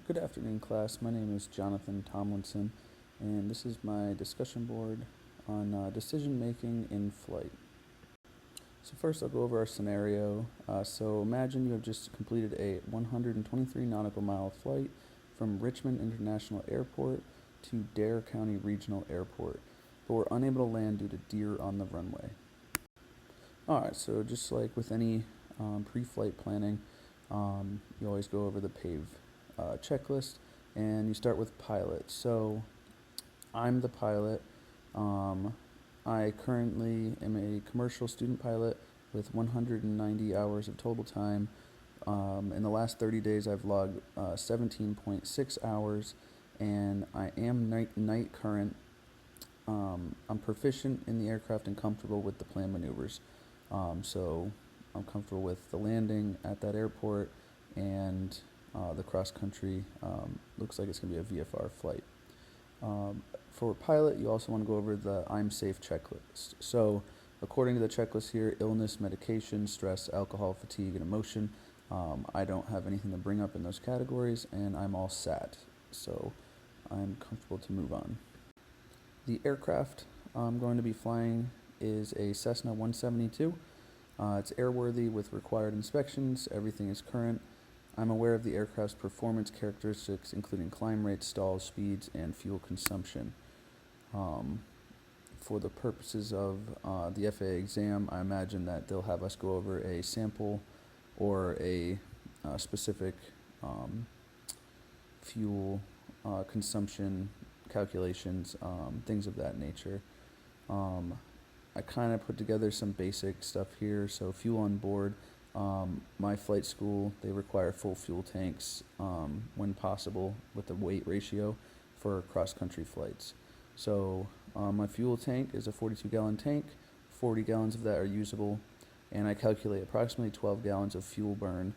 Good afternoon, class. My name is Jonathan Tomlinson, and this is my discussion board on decision making in flight. So, first, I'll go over our scenario. So, imagine you have just completed a 123 nautical mile flight from Richmond International Airport to Dare County Regional Airport, but were unable to land due to deer on the runway. Alright, so just like with any pre flight planning, you always go over the PAVE checklist, and you start with pilot. So I'm the pilot. Um, I currently am a commercial student pilot with 190 hours of total time. In the last 30 days, I've logged 17.6 hours, and I am night current. I'm proficient in the aircraft and comfortable with the planned maneuvers. So I'm comfortable with the landing at that airport and the cross country. Looks like it's going to be a VFR flight. For pilot, you also want to go over the I'm safe checklist. So, according to the checklist here, illness, medication, stress, alcohol, fatigue, and emotion. I don't have anything to bring up in those categories, and I'm all sat. So, I'm comfortable to move on. The aircraft I'm going to be flying is a Cessna 172. It's airworthy with required inspections. Everything is current. I'm aware of the aircraft's performance characteristics, including climb rates, stalls, speeds, and fuel consumption. For the purposes of the FAA exam, I imagine that they'll have us go over a sample or a specific fuel consumption calculations, things of that nature. I kind of put together some basic stuff here. So fuel on board. My flight school, they require full fuel tanks when possible with the weight ratio for cross-country flights. So my fuel tank is a 42-gallon tank. 40 gallons of that are usable, and I calculate approximately 12 gallons of fuel burn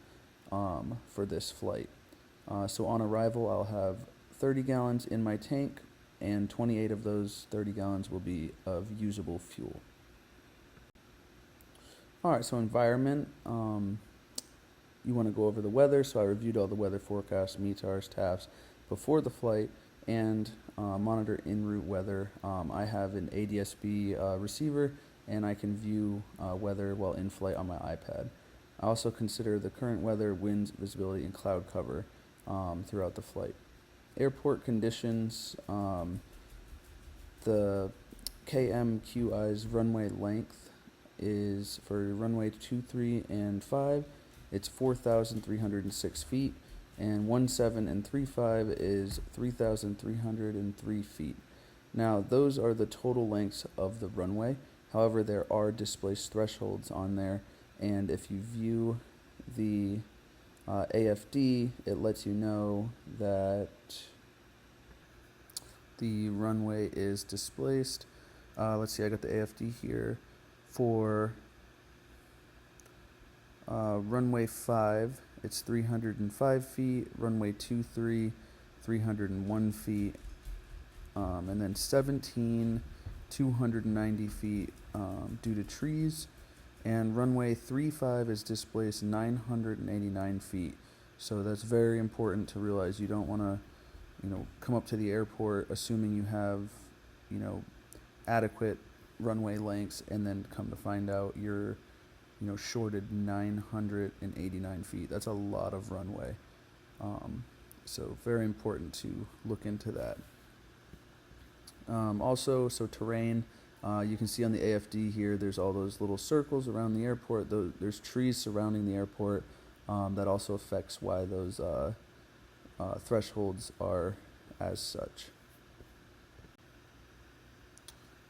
for this flight. So on arrival, I'll have 30 gallons in my tank, and 28 of those 30 gallons will be of usable fuel. Alright, so environment, you want to go over the weather. So I reviewed all the weather forecasts, METARs, TAFs before the flight, and monitor en route weather. I have an ADS-B receiver, and I can view weather while in flight on my iPad. I also consider the current weather, winds, visibility, and cloud cover throughout the flight. Airport conditions, the KMQI's runway length is for runway 23 and 5, it's 4,306 feet, and 17 and 35 is 3,303 feet. Now, those are the total lengths of the runway. However, there are displaced thresholds on there, and if you view the AFD, it lets you know that the runway is displaced. Let's see, I got the AFD here for runway 5, it's 305 feet, runway 23, 301 feet, and then 17, 290 feet due to trees, and runway 35 is displaced 989 feet. So that's very important to realize. You don't want to, come up to the airport assuming you have, adequate runway lengths, and then come to find out you're, shorted 989 feet. That's a lot of runway. So very important to look into that. Also, so terrain, you can see on the AFD here, there's all those little circles around the airport. There's trees surrounding the airport. That also affects why those thresholds are as such.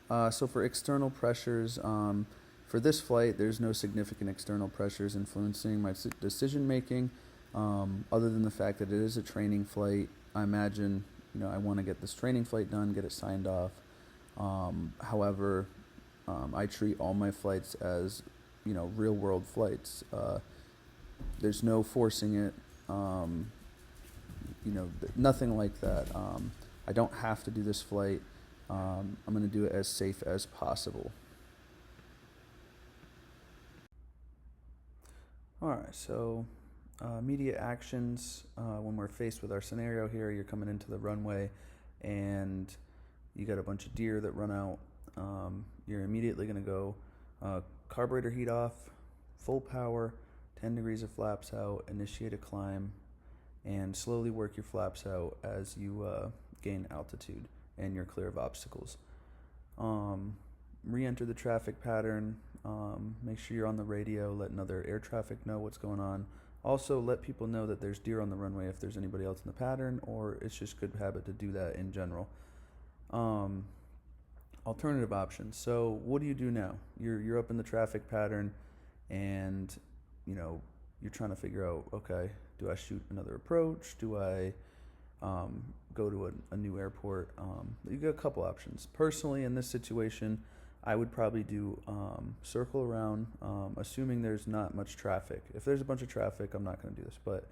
So for external pressures, for this flight, there's no significant external pressures influencing my decision making, other than the fact that it is a training flight. I imagine, I want to get this training flight done, get it signed off. However, I treat all my flights as, real world flights. There's no forcing it, nothing like that. I don't have to do this flight. I'm going to do it as safe as possible. Alright, so Immediate actions when we're faced with our scenario here. You're coming into the runway and you got a bunch of deer that run out. You're immediately going to go carburetor heat off, full power, 10 degrees of flaps out, initiate a climb, and slowly work your flaps out as you gain altitude and you're clear of obstacles. Re-enter the traffic pattern. Make sure you're on the radio, letting other air traffic know what's going on. Also, let people know that there's deer on the runway if there's anybody else in the pattern, or it's just good habit to do that in general. Alternative options. So what do you do now? You're up in the traffic pattern, and you're trying to figure out, okay, do I shoot another approach? Do I go to a new airport? You got a couple options. Personally, in this situation, I would probably do circle around, assuming there's not much traffic. If there's a bunch of traffic, I'm not going to do this, but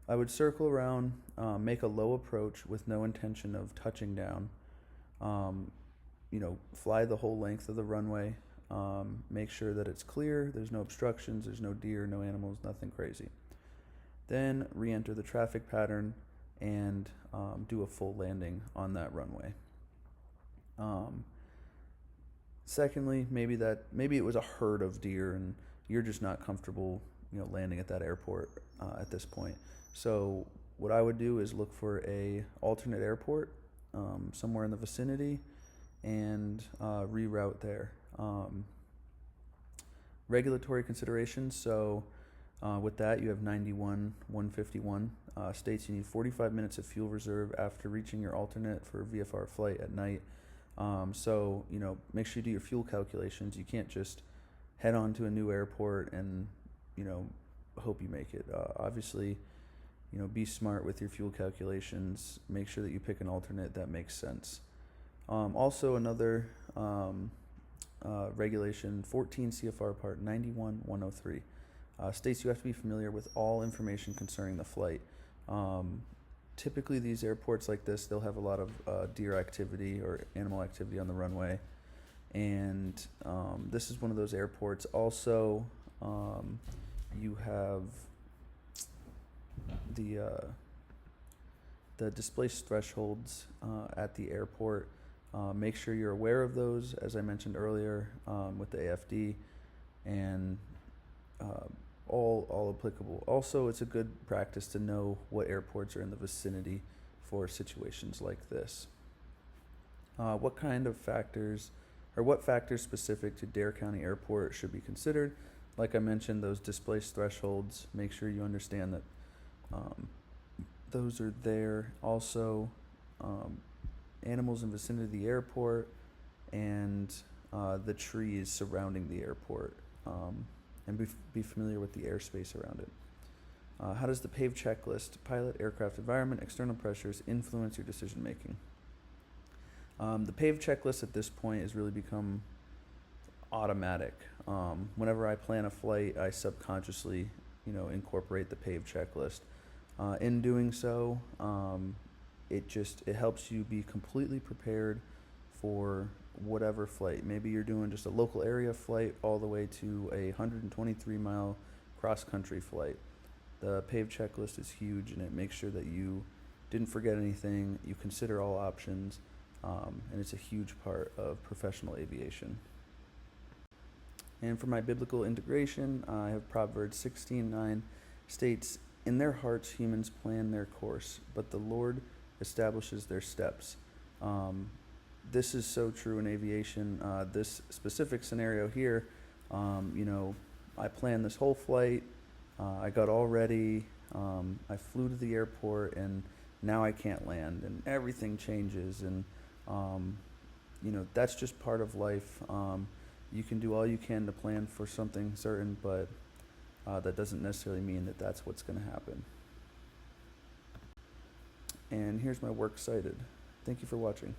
I would circle around, make a low approach with no intention of touching down. Fly the whole length of the runway. Make sure that it's clear, there's no obstructions, there's no deer, no animals, nothing crazy. Then re-enter the traffic pattern and do a full landing on that runway. Secondly, maybe it was a herd of deer and you're just not comfortable, landing at that airport at this point. So what I would do is look for a alternate airport somewhere in the vicinity and reroute there. Regulatory considerations. So with that, you have 91-151 states you need 45 minutes of fuel reserve after reaching your alternate for VFR flight at night. So make sure you do your fuel calculations. You can't just head on to a new airport and hope you make it. Obviously, be smart with your fuel calculations. Make sure that you pick an alternate that makes sense. Also, another regulation, 14 CFR Part 91-103, states you have to be familiar with all information concerning the flight. Typically, these airports like this, they'll have a lot of deer activity or animal activity on the runway, and this is one of those airports. Also, you have the displaced thresholds at the airport. Make sure you're aware of those, as I mentioned earlier, with the AFD, and all applicable. Also, it's a good practice to know what airports are in the vicinity for situations like this. What factors specific to Dare County Airport should be considered? Like I mentioned, those displaced thresholds, make sure you understand that those are there. Also, animals in vicinity of the airport and the trees surrounding the airport, and be familiar with the airspace around it. How does the PAVE checklist, pilot, aircraft environment, external pressures, influence your decision making? The PAVE checklist at this point has really become automatic. Whenever I plan a flight, I subconsciously, incorporate the PAVE checklist. In doing so, it helps you be completely prepared for whatever flight. Maybe you're doing just a local area flight all the way to a 123-mile cross-country flight. The PAVE checklist is huge, and it makes sure that you didn't forget anything, you consider all options, and it's a huge part of professional aviation. And for my biblical integration, I have Proverbs 16:9 states, "In their hearts humans plan their course, but the Lord establishes their steps." This is so true in aviation. This specific scenario here, I planned this whole flight. I got all ready. I flew to the airport, and now I can't land, and everything changes. And that's just part of life. You can do all you can to plan for something certain, but that doesn't necessarily mean that that's what's going to happen. And here's my works cited. Thank you for watching.